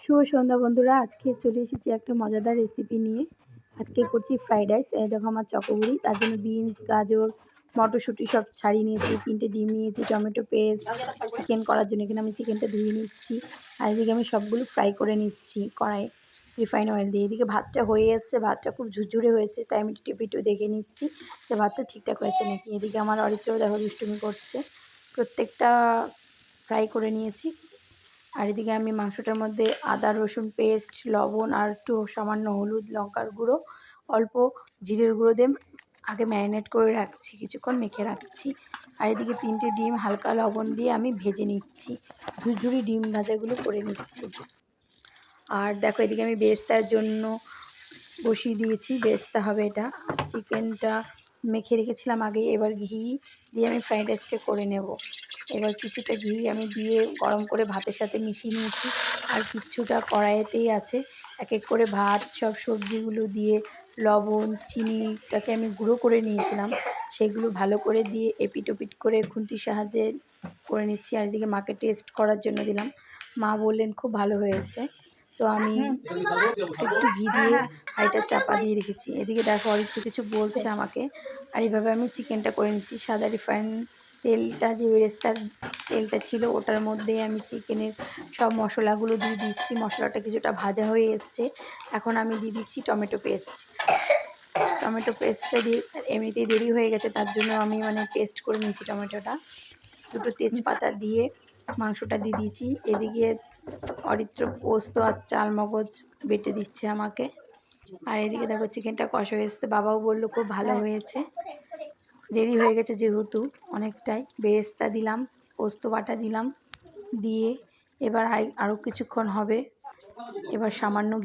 শুভ সন্ধ্যা বন্ধুরা, আজকে চলে এসেছি একটা মজাদার রেসিপি নিয়ে। আজকে করছি ফ্রাইড রাইস। এই দেখো আমার চকোবুড়ি, তার জন্য বিনস, গাজর, মটরশুঁটি সব ছাড়িয়ে নিয়েছি, 3টে ডিম নিয়েছি, টমেটো পেস্ট, চিকেন করার জন্য এখানে আমি চিকেনটা ধুয়ে নিচ্ছি। আর এদিকে আমি সবগুলো ফ্রাই করে নিচ্ছি কড়াই রিফাইন অয়েল দিয়ে। এদিকে ভাতটা হয়ে এসছে, ভাতটা খুব ঝুরঝুরে হয়েছে, তাই আমি টিপে দেখে নিচ্ছি যে ভাতটা ঠিকঠাক হয়েছে নাকি। এদিকে আমার অরিত্র দেখো দুষ্টুমি করছে। প্রত্যেকটা ফ্রাই করে নিয়েছি। আর এদিকে আমি মাংসটার মধ্যে আদা রসুন পেস্ট, লবণ আর একটু সামান্য হলুদ, লঙ্কার গুঁড়ো, অল্প জিরের গুঁড়ো দিয়ে আগে ম্যারিনেট করে রাখছি, কিছুক্ষণ মেখে রাখছি। আর এদিকে 3টে ডিম হালকা লবণ দিয়ে আমি ভেজে নিচ্ছি, ঝুরঝুরি ডিম ভাজাগুলো করে নিচ্ছি। আর দেখো এদিকে আমি বেরেস্তার জন্য বসিয়ে দিয়েছি, বেরেস্তা হবে এটা। চিকেনটা মেখে রেখেছিলাম আগে, এবার ঘি দিয়ে আমি ফ্রাইড রাইসটা করে নেব। এবার কিছুটা ঘি আমি দিয়ে গরম করে ভাতের সাথে মিশিয়ে নিয়েছি, আর কিছুটা কড়াইতেই আছে। এক এক করে ভাত, সব সবজিগুলো দিয়ে লবণ চিনিটাকে আমি গুঁড়ো করে নিয়েছিলাম, সেগুলো ভালো করে দিয়ে এপিট ওপিট করে খুন্তির সাহায্যে করে নিচ্ছি। আর এদিকে মাকে টেস্ট করার জন্য দিলাম, মা বললেন খুব ভালো হয়েছে। তো আমি একটু ঘি দিয়ে হাঁড়িটা চাপা দিয়ে রেখেছি। এদিকে দেখো অরিত্র কিছু বলছে আমাকে। আর এইভাবে আমি চিকেনটা করে নিচ্ছি। সাদা রিফাইন তেলটা, যে বেরেস্তার তেলটা ছিল, ওটার মধ্যে আমি চিকেনের সব মশলাগুলো দিয়ে দিচ্ছি। মশলাটা কিছুটা ভাজা হয়ে এসছে, এখন আমি দিয়ে দিচ্ছি টমেটো পেস্ট। টমেটো পেস্টটা দিয়ে এমনিতেই দেরি হয়ে গেছে, তার জন্য আমি পেস্ট করে নিয়েছি টমেটোটা। দুটো তেজপাতা দিয়ে মাংসটা দিয়ে দিয়েছি। এদিকে অরিত্র পোস্ত আর চাল মগজ বেটে দিচ্ছে আমাকে। আর এদিকে দেখো চিকেনটা কষা হয়ে এসছে, বাবাও বললো খুব ভালো হয়েছে। দেরি হয়ে গেছে যেহেতু অনেকটাই, বেরেস্তা দিলাম, পোস্ত বাটা দিলাম, দিয়ে এবার আরও কিছুক্ষণ হবে। এবার সামান্য ঘি